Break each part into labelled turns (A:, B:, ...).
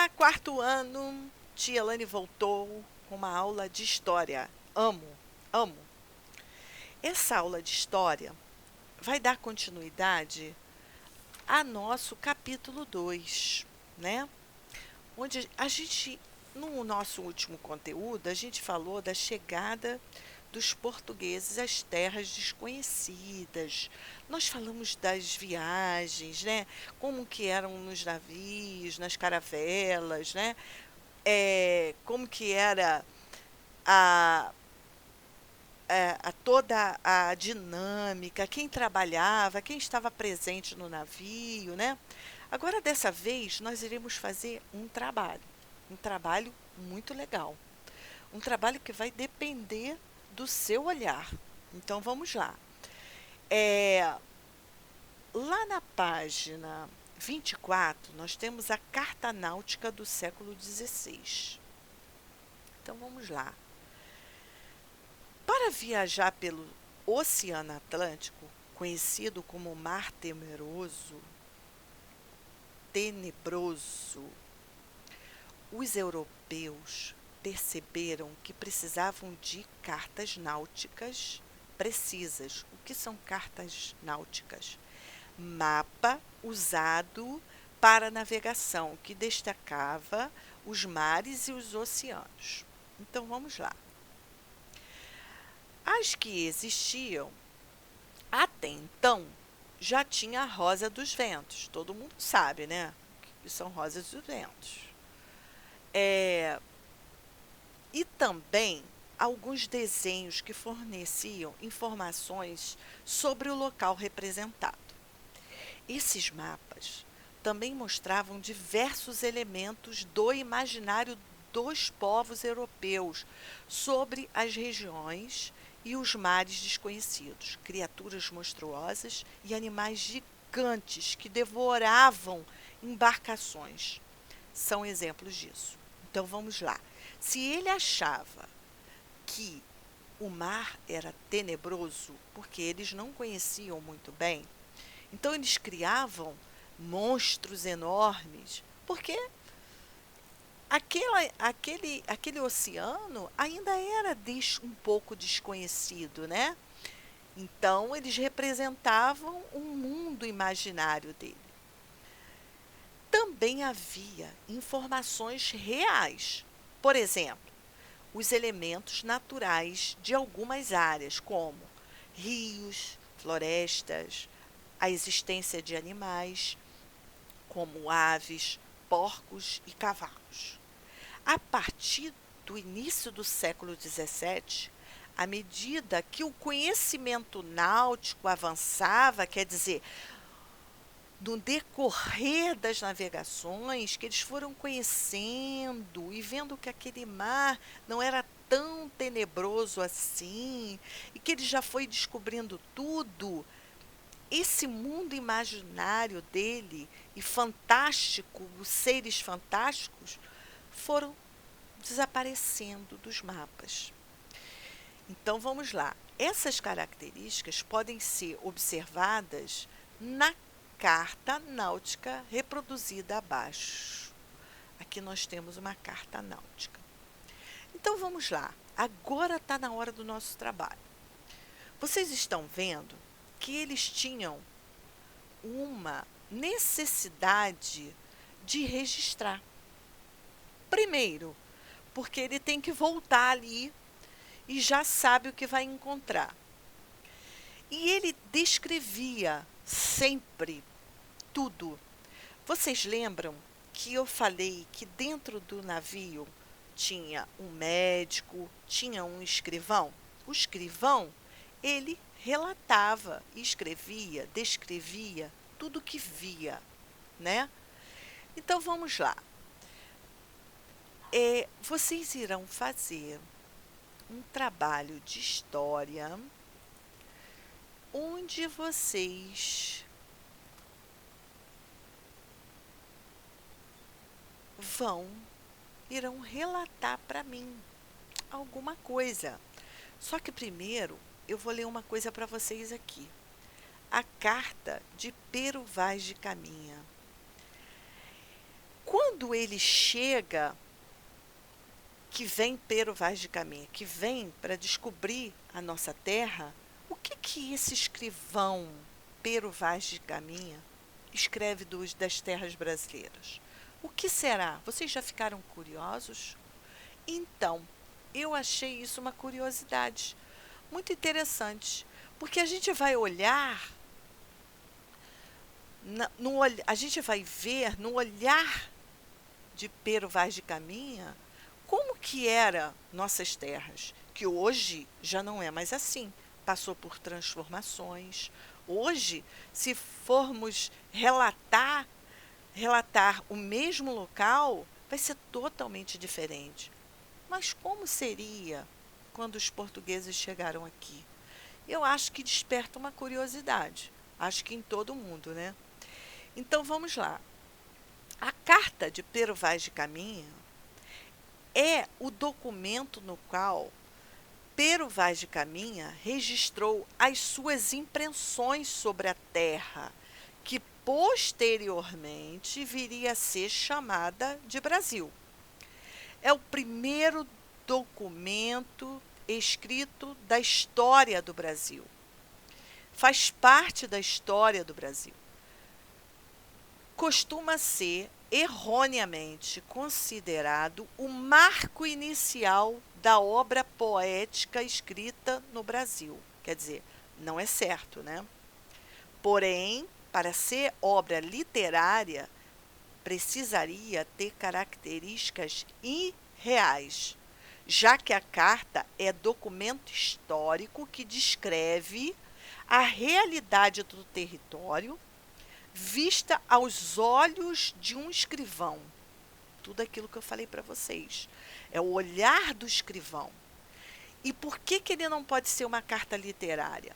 A: Olá, quarto ano. Tia Elane voltou com uma aula de história. Amo, amo. Essa aula de história vai dar continuidade a nosso capítulo 2, né? Onde a gente, no nosso último conteúdo, a gente falou da chegada dos portugueses às terras desconhecidas. Nós falamos das viagens, né? Como que eram nos navios, nas caravelas, né? Como que era a, a toda a dinâmica, quem trabalhava, quem estava presente no navio, né? Agora, dessa vez, nós iremos fazer um trabalho muito legal, um trabalho que vai depender do seu olhar. Então, vamos lá. É, Lá na página 24, nós temos a Carta Náutica do século XVI. Então, vamos lá. Para viajar pelo Oceano Atlântico, conhecido como Mar Tenebroso, os europeus perceberam que precisavam de cartas náuticas precisas. O que são cartas náuticas? Mapa usado para navegação, que destacava os mares e os oceanos. Então, vamos lá. As que existiam até então já tinha a Rosa dos Ventos. Todo mundo sabe, né? Que são rosas dos ventos. E também alguns desenhos que forneciam informações sobre o local representado. Esses mapas também mostravam diversos elementos do imaginário dos povos europeus sobre as regiões e os mares desconhecidos, criaturas monstruosas e animais gigantes que devoravam embarcações. São exemplos disso. Então vamos lá. Se ele achava que o mar era tenebroso, porque eles não conheciam muito bem, então eles criavam monstros enormes, porque aquele oceano ainda era um pouco desconhecido, né? Então, eles representavam um mundo imaginário dele. Também havia informações reais. Por exemplo, os elementos naturais de algumas áreas, como rios, florestas, a existência de animais, como aves, porcos e cavalos. A partir do início do século XVII, à medida que o conhecimento náutico avançava, quer dizer, no decorrer das navegações, que eles foram conhecendo e vendo que aquele mar não era tão tenebroso assim, e que ele já foi descobrindo tudo, esse mundo imaginário dele e fantástico, os seres fantásticos, foram desaparecendo dos mapas. Então vamos lá. Essas características podem ser observadas na carta náutica reproduzida abaixo. Aqui nós temos uma carta náutica. Então vamos lá. Agora está na hora do nosso trabalho. Vocês estão vendo que eles tinham uma necessidade de registrar. Primeiro, porque ele tem que voltar ali e já sabe o que vai encontrar. E ele descrevia sempre tudo. Vocês lembram que eu falei que dentro do navio tinha um médico, tinha um escrivão? O escrivão, ele relatava, escrevia, descrevia tudo que via, né? Então vamos lá. Vocês irão fazer um trabalho de história onde vocês irão relatar para mim alguma coisa. Só que primeiro eu vou ler uma coisa para vocês aqui. A carta de Pero Vaz de Caminha. quando ele chega, que vem Pero Vaz de Caminha, que vem para descobrir a nossa terra, o que esse escrivão Pero Vaz de Caminha escreve das terras brasileiras? O que será? Vocês já ficaram curiosos? Então, eu achei isso uma curiosidade muito interessante, porque a gente vai olhar, a gente vai ver no olhar de Pero Vaz de Caminha como que era nossas terras, que hoje já não é mais assim, passou por transformações. Hoje, se formos relatar o mesmo local, vai ser totalmente diferente. Mas como seria quando os portugueses chegaram aqui? Eu acho que desperta uma curiosidade. Acho que em todo mundo, né? Então vamos lá. A carta de Pero Vaz de Caminha é o documento no qual Pero Vaz de Caminha registrou as suas impressões sobre a terra, que posteriormente viria a ser chamada de Brasil. É o primeiro documento escrito da história do Brasil. Faz parte da história do Brasil. Costuma ser erroneamente considerado o marco inicial da obra poética escrita no Brasil. Quer dizer, não é certo, né? Porém, para ser obra literária, precisaria ter características irreais, já que a carta é documento histórico que descreve a realidade do território vista aos olhos de um escrivão. Tudo aquilo que eu falei para vocês. É o olhar do escrivão. E por que ele não pode ser uma carta literária?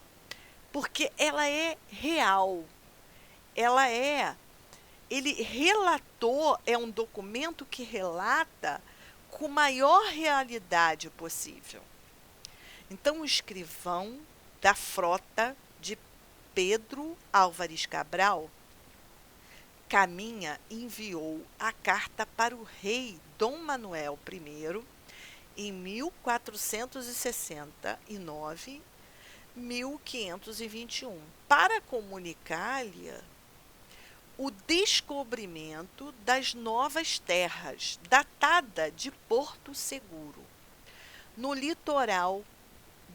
A: Porque ela é real. Ele relatou, é um documento que relata com maior realidade possível. Então, o escrivão da frota de Pedro Álvares Cabral Caminha enviou a carta para o rei Dom Manuel I em 1469, 1521, para comunicar-lhe o descobrimento das novas terras, datada de Porto Seguro, no litoral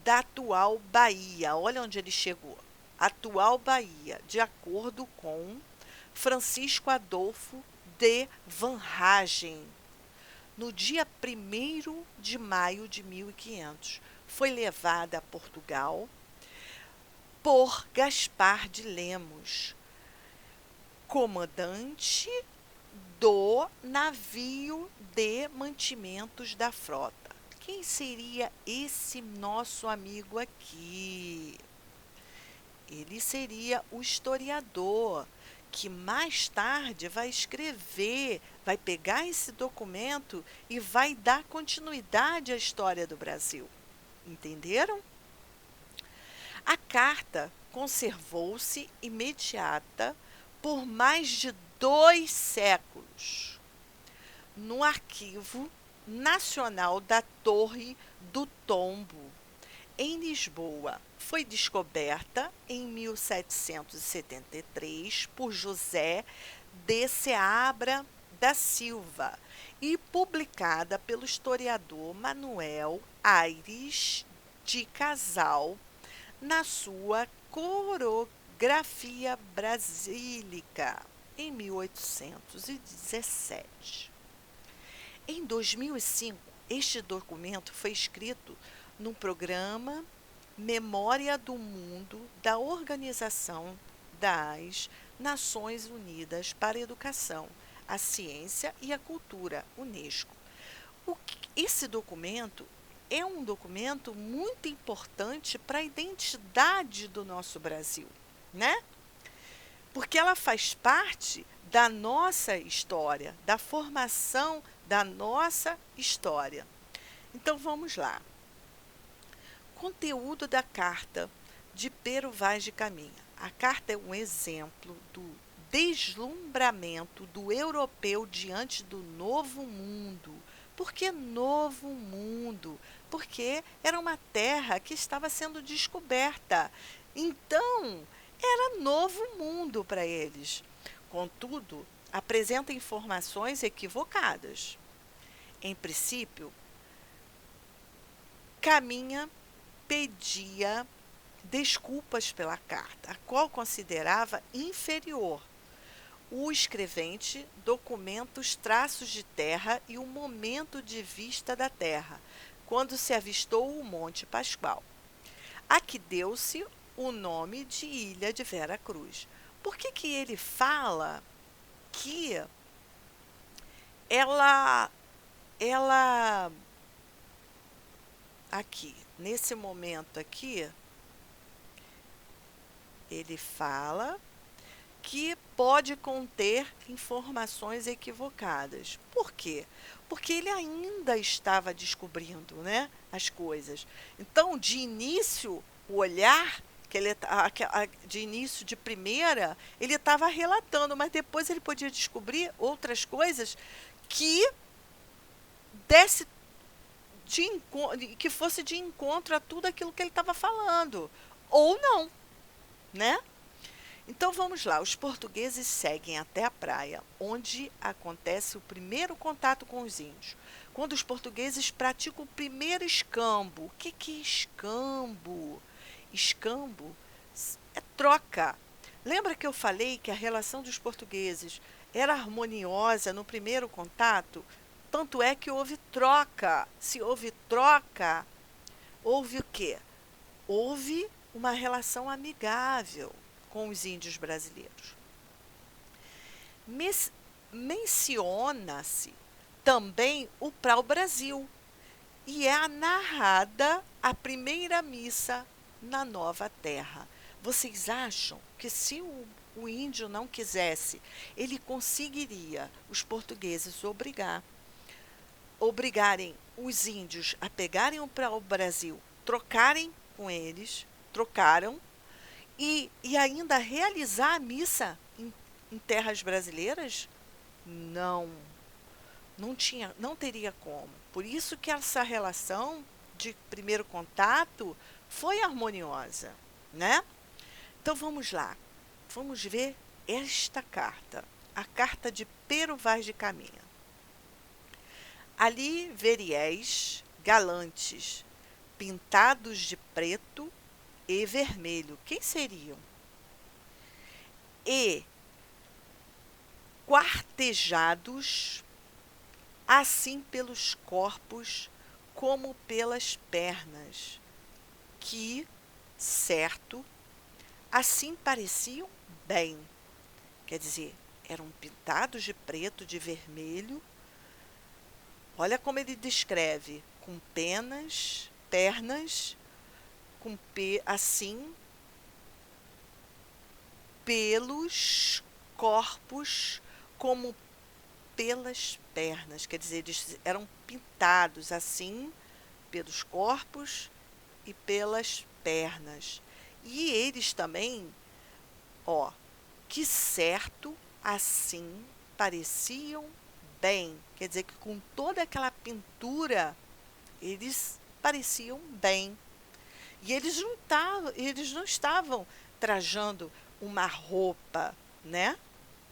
A: da atual Bahia. Olha onde ele chegou. Atual Bahia, de acordo com Francisco Adolfo de Vanhagen, no dia 1º de maio de 1500. Foi levada a Portugal por Gaspar de Lemos, comandante do navio de mantimentos da frota. Quem seria esse nosso amigo aqui? Ele seria o historiador, que mais tarde vai escrever, vai pegar esse documento e vai dar continuidade à história do Brasil. Entenderam? A carta conservou-se imediata por mais de 2 séculos no Arquivo Nacional da Torre do Tombo, em Lisboa. Foi descoberta em 1773 por José de Seabra da Silva e publicada pelo historiador Manuel Aires de Casal na sua Corografia Brasílica, em 1817. Em 2005, este documento foi escrito no programa Memória do Mundo da Organização das Nações Unidas para a Educação, a Ciência e a Cultura, UNESCO. Esse documento é um documento muito importante para a identidade do nosso Brasil, né? Porque ela faz parte da nossa história, da formação da nossa história. Então vamos lá. Conteúdo da carta de Pero Vaz de Caminha. A carta é um exemplo do deslumbramento do europeu diante do novo mundo. Por que novo mundo? Porque era uma terra que estava sendo descoberta. Então, era novo mundo para eles. Contudo, apresenta informações equivocadas. Em princípio, Caminha pedia desculpas pela carta, a qual considerava inferior. O escrevente documenta os traços de terra e o momento de vista da terra, quando se avistou o Monte Pascoal. Aqui deu-se o nome de Ilha de Vera Cruz. Por que ele fala que ela aqui, nesse momento aqui, ele fala que pode conter informações equivocadas. Por quê? Porque ele ainda estava descobrindo, né, as coisas. Então, de início, o olhar que ele de início, de primeira, ele estava relatando, mas depois ele podia descobrir outras coisas que desse que fosse de encontro a tudo aquilo que ele estava falando, ou não, né? Então vamos lá, os portugueses seguem até a praia, onde acontece o primeiro contato com os índios. Quando os portugueses praticam o primeiro escambo. O que é escambo? Escambo é troca. Lembra que eu falei que a relação dos portugueses era harmoniosa no primeiro contato? Tanto é que houve troca. Se houve troca, houve o quê? Houve uma relação amigável com os índios brasileiros. Menciona-se também o pau-brasil e é narrada a primeira missa na nova terra. Vocês acham que se o índio não quisesse, ele conseguiria os portugueses obrigarem os índios a pegarem o pau-brasil, trocarem com eles, trocaram, e ainda realizar a missa em terras brasileiras? Não, não teria como. Por isso que essa relação de primeiro contato foi harmoniosa, né? Então vamos lá, vamos ver esta carta, a carta de Pero Vaz de Caminha. Ali veriéis galantes, pintados de preto e vermelho. Quem seriam? E quartejados, assim pelos corpos como pelas pernas, que, certo, assim pareciam bem. Quer dizer, eram pintados de preto, de vermelho. Olha como ele descreve, com pernas, assim, pelos corpos como pelas pernas. Quer dizer, eles eram pintados assim pelos corpos e pelas pernas. E eles também, ó, que certo assim pareciam bem. Quer dizer que com toda aquela pintura eles pareciam bem. E eles não estavam trajando uma roupa, né?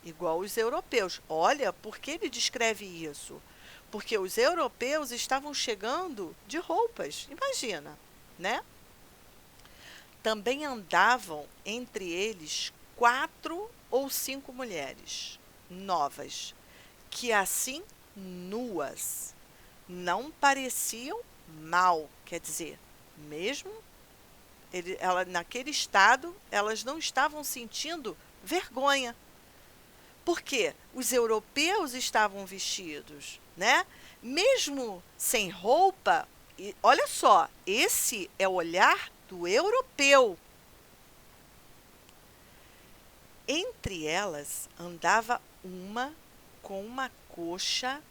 A: Igual os europeus. Olha, por que ele descreve isso? Porque os europeus estavam chegando de roupas, imagina, né? Também andavam entre eles 4 ou 5 mulheres novas, que assim nuas não pareciam mal, quer dizer, mesmo naquele estado, elas não estavam sentindo vergonha. Porque os europeus estavam vestidos, né? Mesmo sem roupa, olha só, esse é o olhar do europeu. Entre elas andava uma com uma coxa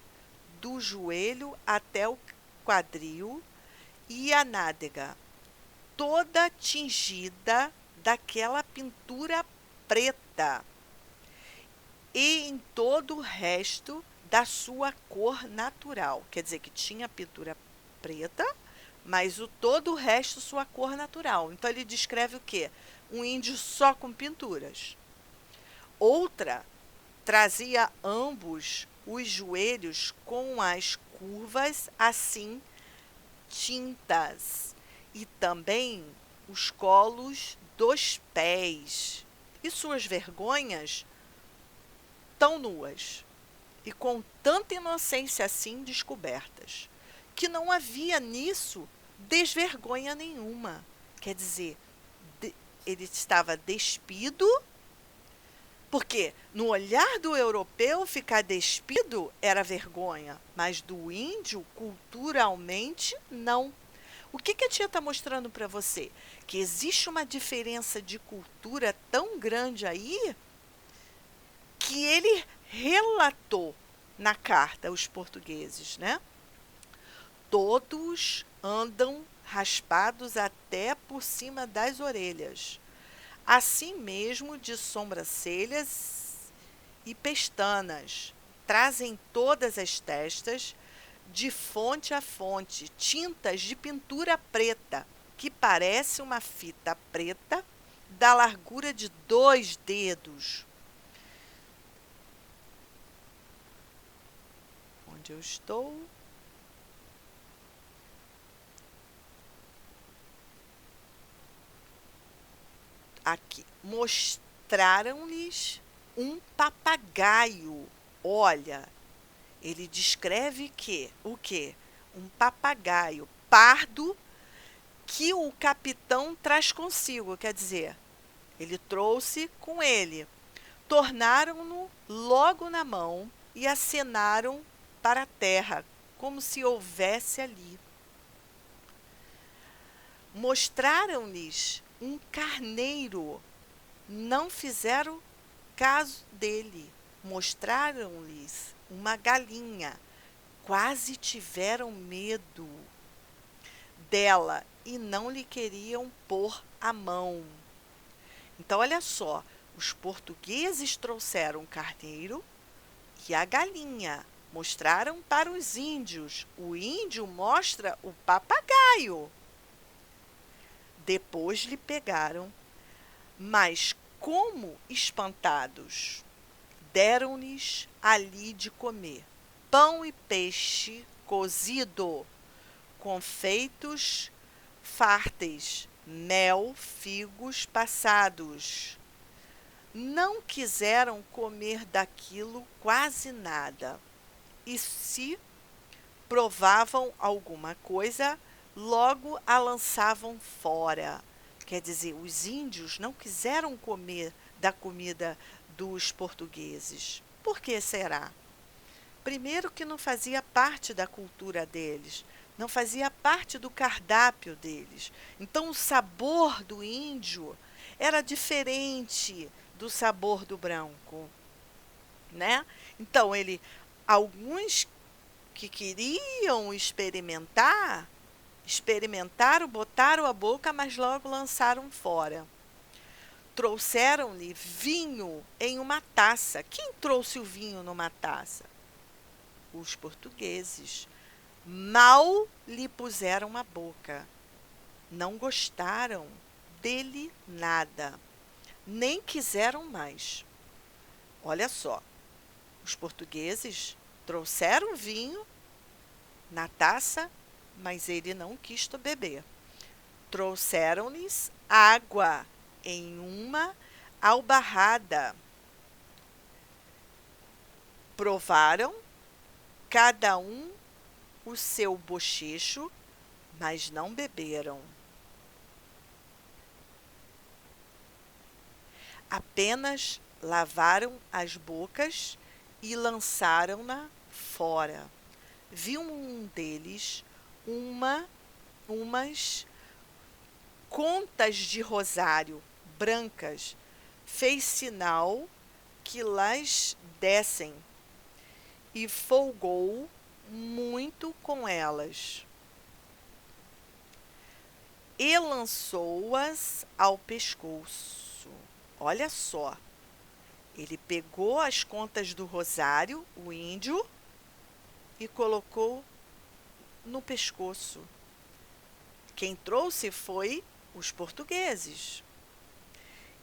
A: do joelho até o quadril e a nádega toda tingida daquela pintura preta. e em todo o resto da sua cor natural. Quer dizer que tinha pintura preta, mas todo o resto sua cor natural. Então ele descreve o quê? Um índio só com pinturas. Outra trazia ambos os joelhos com as curvas assim tintas e também os colos dos pés e suas vergonhas tão nuas e com tanta inocência assim descobertas, que não havia nisso desvergonha nenhuma. Quer dizer, ele estava despido, porque no olhar do europeu ficar despido era vergonha, mas do índio, culturalmente, não. O que a tia está mostrando para você? Que existe uma diferença de cultura tão grande aí que ele relatou na carta aos portugueses, né? Todos andam raspados até por cima das orelhas, assim mesmo de sobrancelhas e pestanas. Trazem todas as testas, de fonte a fonte, tintas de pintura preta, que parece uma fita preta da largura de 2 dedos. Onde eu estou? Aqui. Mostraram-lhes um papagaio. Olha, ele descreve que o quê? Um papagaio pardo que o capitão traz consigo, quer dizer, ele trouxe com ele. Tornaram-no logo na mão e acenaram para a terra, como se houvesse ali. Mostraram-lhes um carneiro, não fizeram caso dele. Mostraram-lhes uma galinha, quase tiveram medo dela e não lhe queriam pôr a mão. Então, olha só, os portugueses trouxeram o carneiro e a galinha, mostraram para os índios. O índio mostra o papagaio. Depois lhe pegaram, mas como espantados, deram-lhes ali de comer pão e peixe cozido, confeitos fárteis, mel, figos passados. Não quiseram comer daquilo quase nada, e se provavam alguma coisa, logo a lançavam fora. Quer dizer, os índios não quiseram comer da comida dos portugueses. Por que será? Primeiro que não fazia parte da cultura deles, não fazia parte do cardápio deles. Então o sabor do índio era diferente do sabor do branco, né? Então alguns que queriam experimentaram, botaram a boca, mas logo lançaram fora. Trouxeram-lhe vinho em uma taça. Quem trouxe o vinho numa taça? Os portugueses. Mal lhe puseram a boca. Não gostaram dele nada, nem quiseram mais. Olha só, os portugueses trouxeram vinho na taça, mas ele não quis beber. Trouxeram-lhes água em uma albarrada. Provaram, cada um o seu bochecho, mas não beberam. Apenas lavaram as bocas e lançaram-na fora. Viu um deles umas contas de rosário brancas, fez sinal que las dessem e folgou muito com elas e lançou-as ao pescoço. Olha só, Ele pegou as contas do rosário, o índio, e colocou no pescoço. Quem trouxe foi os portugueses.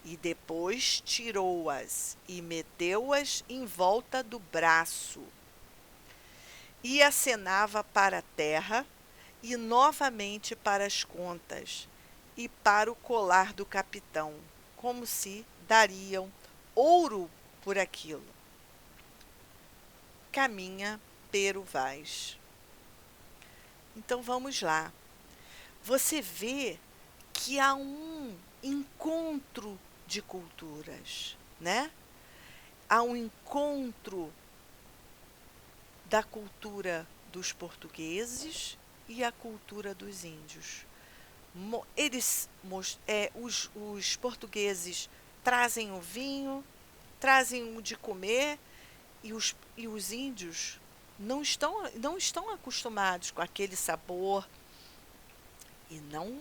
A: E depois tirou-as e meteu-as em volta do braço. E acenava para a terra e novamente para as contas e para o colar do capitão, como se dariam ouro por aquilo. Caminha Pero Vaz. Então vamos lá. Você vê que há um encontro de culturas, né? Há um encontro da cultura dos portugueses e a cultura dos índios. Os portugueses trazem o vinho, trazem o de comer, e os índios não estão acostumados com aquele sabor e não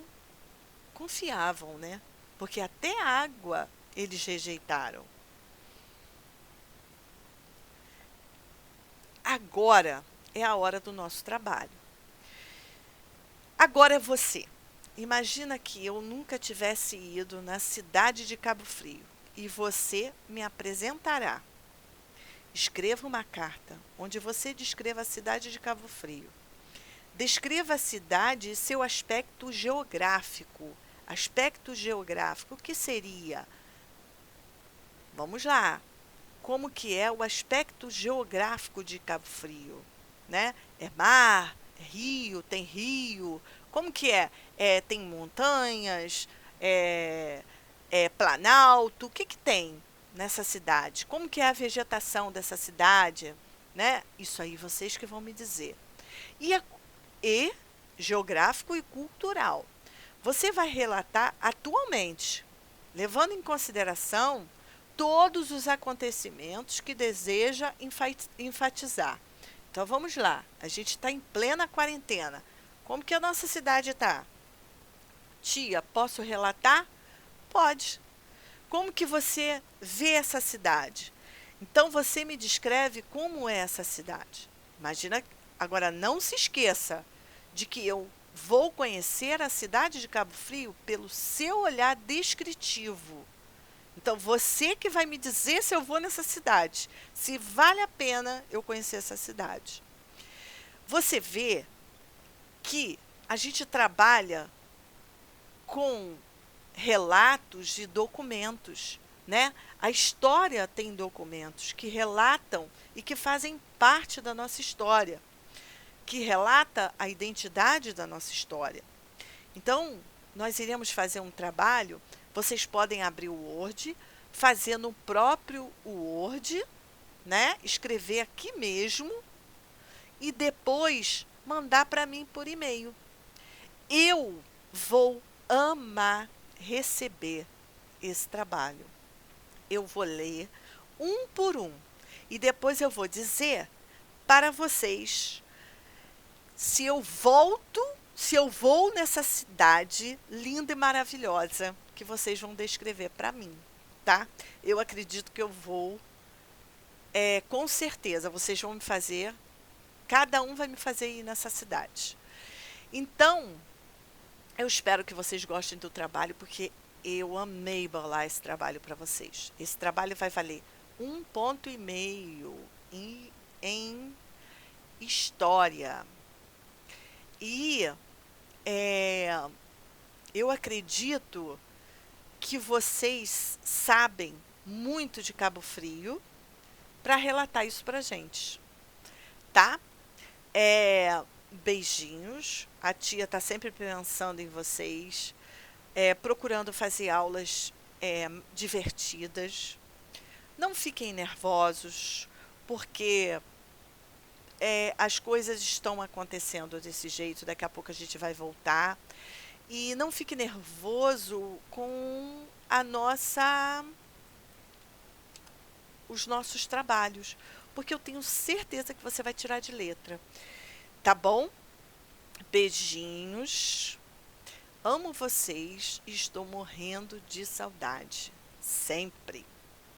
A: confiavam, né? Porque até água eles rejeitaram. Agora é a hora do nosso trabalho. Agora é você. Imagina que eu nunca tivesse ido na cidade de Cabo Frio e você me apresentará. Escreva uma carta onde você descreva a cidade de Cabo Frio. Descreva a cidade e seu aspecto geográfico. Aspecto geográfico, o que seria? Vamos lá. Como que é o aspecto geográfico de Cabo Frio, né? É mar, é rio, tem rio. Como que é? Tem montanhas, é planalto. O que que tem nessa cidade? Como que é a vegetação dessa cidade, né? Isso aí vocês que vão me dizer. E geográfico e cultural. Você vai relatar atualmente, levando em consideração todos os acontecimentos que deseja enfatizar. Então vamos lá, a gente está em plena quarentena. Como que a nossa cidade está? Tia, posso relatar? Pode. Como que você vê essa cidade? Então você me descreve como é essa cidade. Imagina, agora não se esqueça de que eu vou conhecer a cidade de Cabo Frio pelo seu olhar descritivo. Então, você que vai me dizer se eu vou nessa cidade, se vale a pena eu conhecer essa cidade. Você vê que a gente trabalha com relatos e documentos, né? A história tem documentos que relatam e que fazem parte da nossa história, que relata a identidade da nossa história. Então, nós iremos fazer um trabalho. Vocês podem abrir o Word, fazer no próprio Word, né? Escrever aqui mesmo e depois mandar para mim por e-mail. Eu vou amar receber esse trabalho. Eu vou ler um por um e depois eu vou dizer para vocês se eu vou nessa cidade linda e maravilhosa que vocês vão descrever para mim, tá? Eu acredito que eu vou, com certeza, vocês vão me fazer, cada um vai me fazer ir nessa cidade. Então, eu espero que vocês gostem do trabalho, porque eu amei bolar esse trabalho para vocês. Esse trabalho vai valer 1,5 ponto em história. E eu acredito que vocês sabem muito de Cabo Frio para relatar isso para gente, tá? Beijinhos. A tia está sempre pensando em vocês, procurando fazer aulas divertidas. Não fiquem nervosos, porque as coisas estão acontecendo desse jeito. Daqui a pouco a gente vai voltar. E não fique nervoso com os nossos trabalhos, porque eu tenho certeza que você vai tirar de letra. Tá bom? Beijinhos. Amo vocês e estou morrendo de saudade. Sempre.